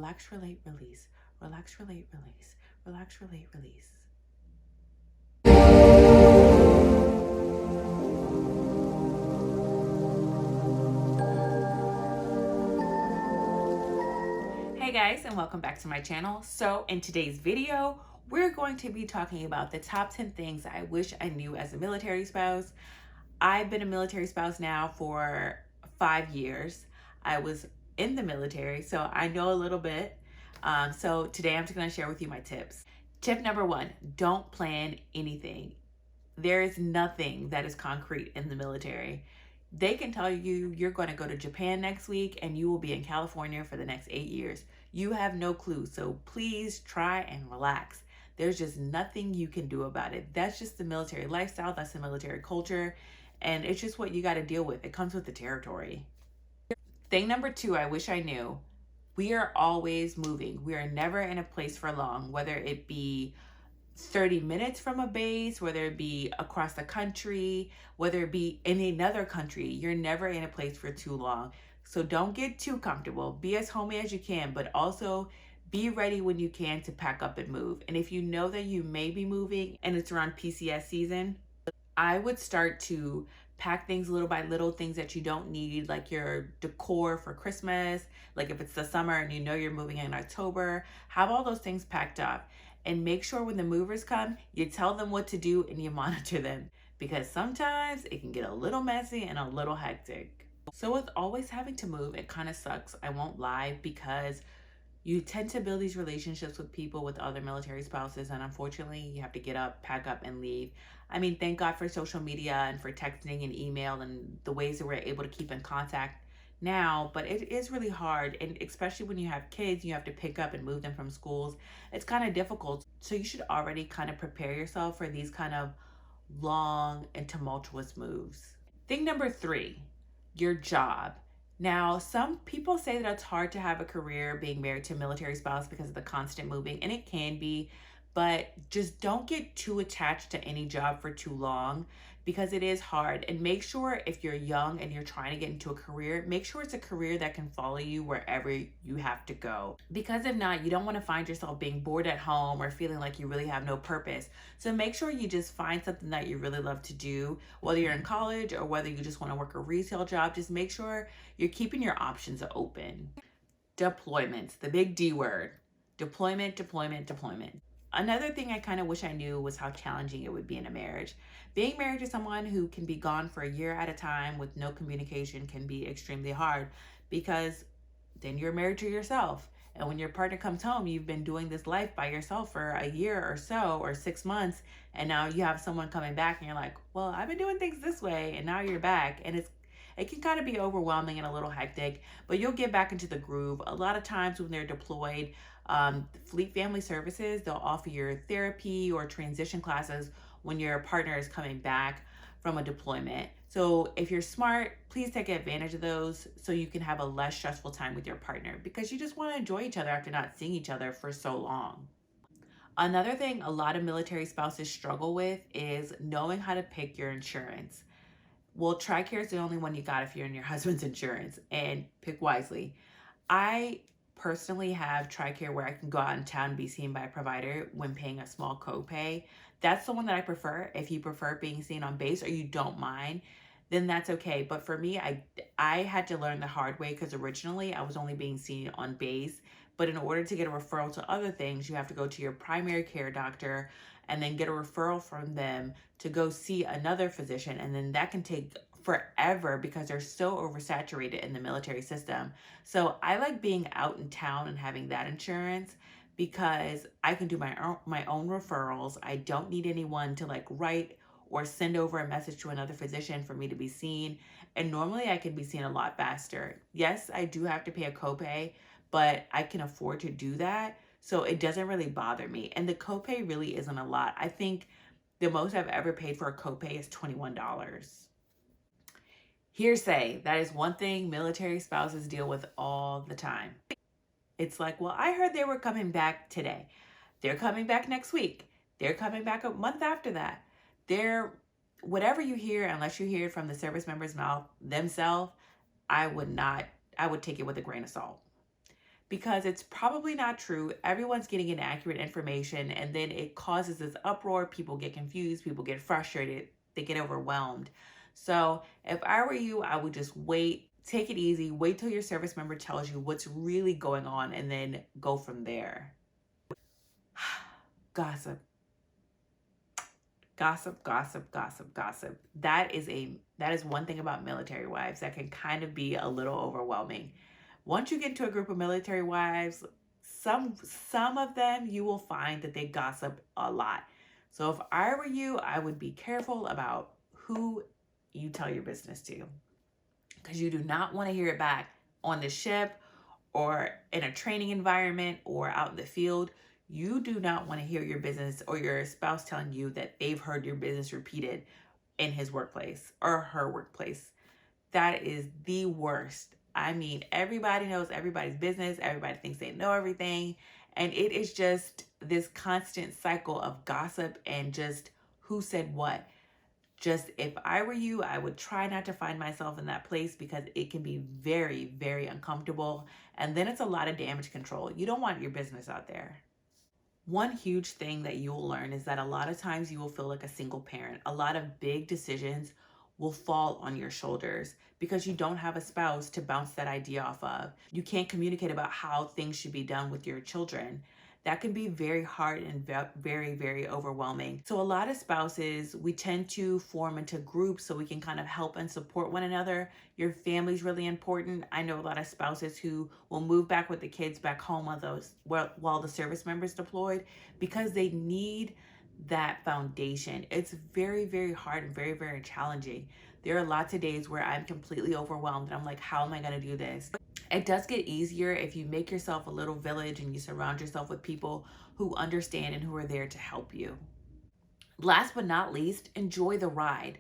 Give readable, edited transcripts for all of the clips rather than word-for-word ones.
Relax, relate, release. Relax, relate, release. Relax, relate, release. Hey guys, and welcome back to my channel. So in today's video, we're going to be talking about the top 10 things I wish I knew as a military spouse. I've been a military spouse now for 5 years. I was in the military, so I know a little bit. So today I'm just going to share with you my tips. Tip number one, don't plan anything. There is nothing that is concrete in the military. They can tell you you're going to go to Japan next week and you will be in California for the next 8 years. You have no clue. So please try and relax. There's just nothing you can do about it. That's just the military lifestyle. That's the military culture. And it's just what you got to deal with. It comes with the territory. Thing number two, I wish I knew. We are always moving. We are never in a place for long, whether it be 30 minutes from a base, whether it be across the country, whether it be in another country. You're never in a place for too long. So don't get too comfortable. Be as homey as you can, but also be ready when you can to pack up and move. And if you know that you may be moving and it's around PCS season, I would start to pack things little by little, things that you don't need, like your decor for Christmas, like if it's the summer and you know you're moving in October, have all those things packed up. And make sure when the movers come, you tell them what to do and you monitor them, because sometimes it can get a little messy and a little hectic. So with always having to move, it kind of sucks, I won't lie, because you tend to build these relationships with people, with other military spouses, and unfortunately you have to get up, pack up, and leave. I mean, thank God for social media and for texting and email and the ways that we're able to keep in contact now, but it is really hard, and especially when you have kids, you have to pick up and move them from schools. It's kind of difficult. So you should already kind of prepare yourself for these kind of long and tumultuous moves. Thing number three, your job. Now, some people say that it's hard to have a career being married to a military spouse because of the constant moving, and it can be, but just don't get too attached to any job for too long, because it is hard. And make sure, if you're young and you're trying to get into a career, make sure it's a career that can follow you wherever you have to go. Because if not, you don't want to find yourself being bored at home or feeling like you really have no purpose. So make sure you just find something that you really love to do, whether you're in college or whether you just want to work a retail job. Just make sure you're keeping your options open. Deployments, the big D word. Deployment, deployment, deployment. Another thing I kind of wish I knew was how challenging it would be in a marriage. Being married to someone who can be gone for a year at a time with no communication can be extremely hard, because then you're married to yourself. And when your partner comes home, you've been doing this life by yourself for a year or so, or 6 months, and now you have someone coming back and you're like, well, I've been doing things this way, and now you're back. And it can kind of be overwhelming and a little hectic, but you'll get back into the groove. A lot of times when they're deployed, Fleet Family Services, they'll offer your therapy or transition classes when your partner is coming back from a deployment. So if you're smart, please take advantage of those so you can have a less stressful time with your partner, because you just want to enjoy each other after not seeing each other for so long. Another thing a lot of military spouses struggle with is knowing how to pick your insurance. Well, TRICARE is the only one you got if you're in your husband's insurance, and pick wisely. I personally have TRICARE where I can go out in town and be seen by a provider when paying a small copay. That's the one that I prefer. If you prefer being seen on base or you don't mind, then that's okay. But for me, I had to learn the hard way, because originally I was only being seen on base. But in order to get a referral to other things, you have to go to your primary care doctor and then get a referral from them to go see another physician. And then that can take forever because they're so oversaturated in the military system. So I like being out in town and having that insurance, because I can do my own referrals. I don't need anyone to like write or send over a message to another physician for me to be seen. And normally I can be seen a lot faster. Yes, I do have to pay a copay, but I can afford to do that. So it doesn't really bother me. And the copay really isn't a lot. I think the most I've ever paid for a copay is $21. Hearsay, that is one thing military spouses deal with all the time. It's like, well, I heard they were coming back today. They're coming back next week. They're coming back a month after that. Whatever you hear, unless you hear it from the service member's mouth themselves, I would take it with a grain of salt. because it's probably not true. Everyone's getting inaccurate information, and then it causes this uproar. People get confused, people get frustrated, they get overwhelmed. So if I were you, I would just wait, take it easy, wait till your service member tells you what's really going on, and then go from there. Gossip. Gossip, gossip, gossip, gossip. That is one thing about military wives that can kind of be a little overwhelming. Once you get into a group of military wives, some of them you will find that they gossip a lot. So if I were you, I would be careful about who you tell your business to, because you do not want to hear it back on the ship or in a training environment or out in the field. You do not want to hear your business or your spouse telling you that they've heard your business repeated in his workplace or her workplace. That is the worst. I mean, everybody knows everybody's business. Everybody thinks they know everything. And it is just this constant cycle of gossip and just who said what. Just if I were you, I would try not to find myself in that place, because it can be very, very uncomfortable. And then it's a lot of damage control. You don't want your business out there. One huge thing that you will learn is that a lot of times you will feel like a single parent. A lot of big decisions will fall on your shoulders because you don't have a spouse to bounce that idea off of. You can't communicate about how things should be done with your children. That can be very hard and very, very overwhelming. So a lot of spouses, we tend to form into groups so we can kind of help and support one another. Your family's really important. I know a lot of spouses who will move back with the kids back home while the service member's deployed, because they need that foundation. It's very, very hard and very, very challenging. There are lots of days where I'm completely overwhelmed and I'm like, how am I going to do this? It does get easier if you make yourself a little village and you surround yourself with people who understand and who are there to help you. Last but not least, enjoy the ride.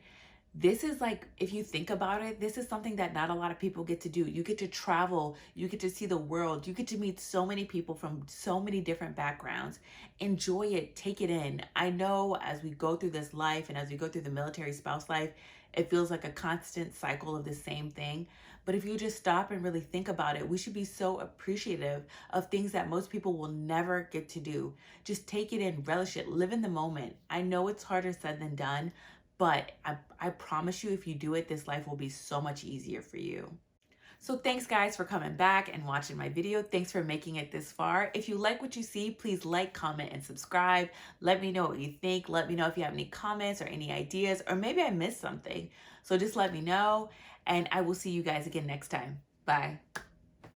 This is like, if you think about it, this is something that not a lot of people get to do. You get to travel, you get to see the world, you get to meet so many people from so many different backgrounds. Enjoy it, take it in. I know as we go through this life and as we go through the military spouse life, it feels like a constant cycle of the same thing. But if you just stop and really think about it, we should be so appreciative of things that most people will never get to do. Just take it in, relish it, live in the moment. I know it's harder said than done, but I promise you, if you do it, this life will be so much easier for you. So thanks guys for coming back and watching my video. Thanks for making it this far. If you like what you see, please like, comment, and subscribe. Let me know what you think. Let me know if you have any comments or any ideas, or maybe I missed something. So just let me know, and I will see you guys again next time. Bye.